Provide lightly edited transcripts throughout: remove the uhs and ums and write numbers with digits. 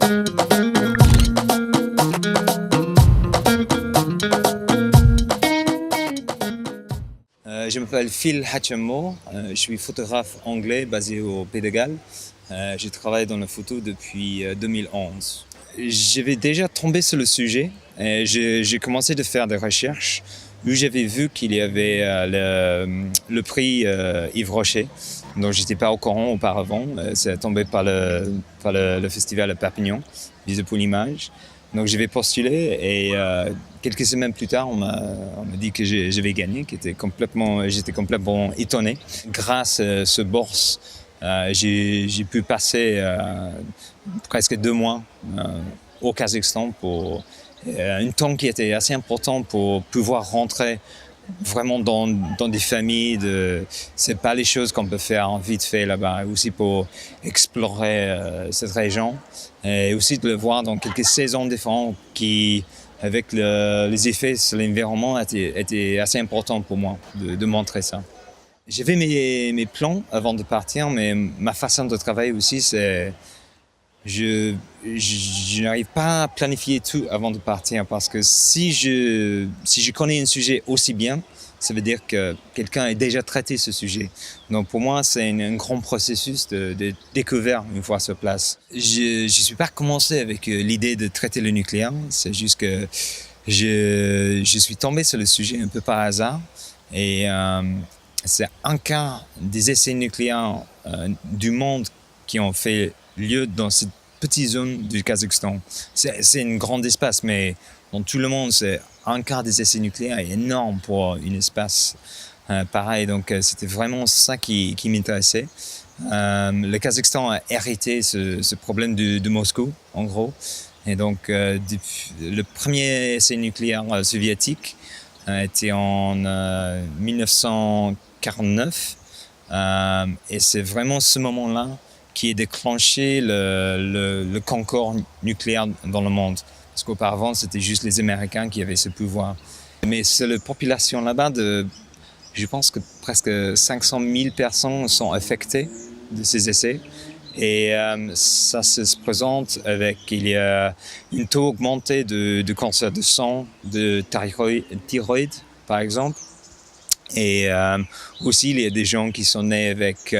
Je m'appelle Phil Hachammo, je suis photographe anglais basé au Pays de Galles. Je travaille dans la photo depuis 2011. J'avais déjà tombé sur le sujet et j'ai commencé de faire des recherches où j'avais vu qu'il y avait le prix Yves Rocher, dont je n'étais pas au courant auparavant. C'est tombé par le festival à Perpignan, Vise pour l'image. Donc je vais postuler et quelques semaines plus tard, on m'a dit que j'avais gagné, j'étais complètement étonné. Grâce à ce bourse, j'ai pu passer presque 2 mois au Kazakhstan pour un temps qui était assez important pour pouvoir rentrer vraiment dans des familles. C'est pas les choses qu'on peut faire vite fait là-bas, aussi pour explorer cette région et aussi de le voir dans quelques saisons différentes qui, avec les effets sur l'environnement, étaient assez importants pour moi de montrer ça. J'avais mes plans avant de partir, mais ma façon de travailler aussi, c'est je n'arrive pas à planifier tout avant de partir parce que si je connais un sujet aussi bien, ça veut dire que quelqu'un a déjà traité ce sujet. Donc pour moi, c'est un grand processus de découverte une fois sur place. Je ne suis pas commencé avec l'idée de traiter le nucléaire, c'est juste que je suis tombé sur le sujet un peu par hasard et c'est un quart des essais nucléaires du monde qui ont fait lieu dans cette petite zone du Kazakhstan. C'est un grand espace, mais dans tout le monde, c'est un quart des essais nucléaires est énorme pour un espace pareil. Donc c'était vraiment ça qui m'intéressait. Le Kazakhstan a hérité ce problème de Moscou, en gros. Et donc le premier essai nucléaire soviétique était en 1949. Et c'est vraiment ce moment-là qui a déclenché le concours nucléaire dans le monde. Parce qu'auparavant, c'était juste les Américains qui avaient ce pouvoir. Mais c'est la population là-bas, je pense que presque 500 000 personnes sont affectées de ces essais. Et ça se présente avec, il y a une taux augmenté de cancer de sang, de thyroïde, par exemple. Et aussi, il y a des gens qui sont nés avec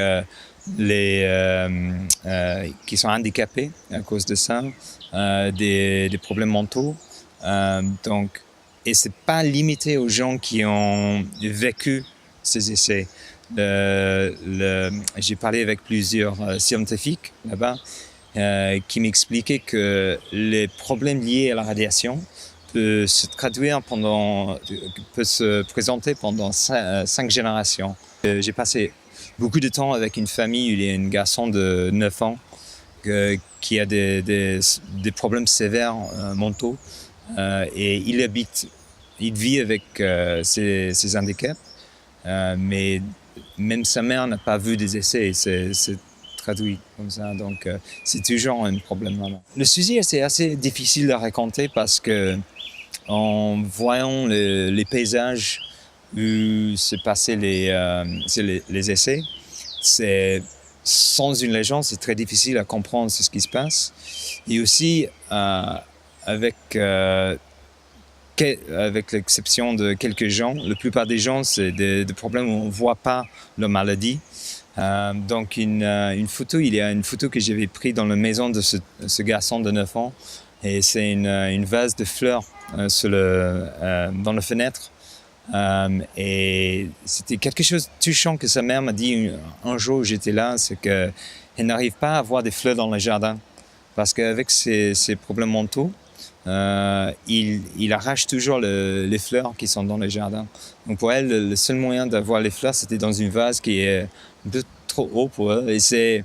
qui sont handicapés à cause de ça, des problèmes mentaux. Et c'est pas limité aux gens qui ont vécu ces essais. J'ai parlé avec plusieurs scientifiques là-bas qui m'expliquaient que les problèmes liés à la radiation peut se présenter pendant 5 générations. J'ai passé beaucoup de temps avec une famille où il y a un garçon de 9 ans qui a des problèmes sévères mentaux et il vit avec ses handicaps, mais même sa mère n'a pas vu des essais, c'est traduit comme ça, donc c'est toujours un problème là-bas. Le sujet c'est assez difficile à raconter parce que en voyant les paysages où se passaient les essais, sans une légende, c'est très difficile à comprendre ce qui se passe. Et aussi, avec l'exception de quelques gens, la plupart des gens, c'est des problèmes où on ne voit pas leur maladie. Donc une photo, il y a une photo que j'avais prise dans la maison de ce garçon de 9 ans. Et c'est une vase de fleurs dans la fenêtre. Et c'était quelque chose de touchant que sa mère m'a dit un jour où j'étais là, c'est qu'elle n'arrive pas à avoir des fleurs dans le jardin. Parce qu'avec ses problèmes mentaux, il arrache toujours les fleurs qui sont dans le jardin. Donc pour elle, le seul moyen d'avoir les fleurs, c'était dans une vase qui est un peu trop haut pour elle. Et c'est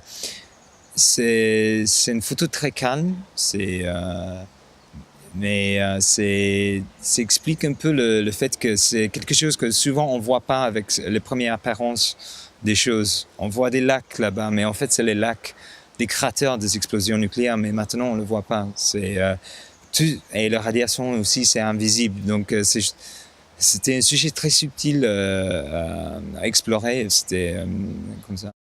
une photo très calme, mais ça explique un peu le fait que c'est quelque chose que souvent on ne voit pas avec les premières apparences des choses. On voit des lacs là-bas, mais en fait c'est les lacs des cratères des explosions nucléaires, mais maintenant on ne le voit pas. Et la radiation aussi c'est invisible, donc c'était un sujet très subtil à explorer, c'était comme ça.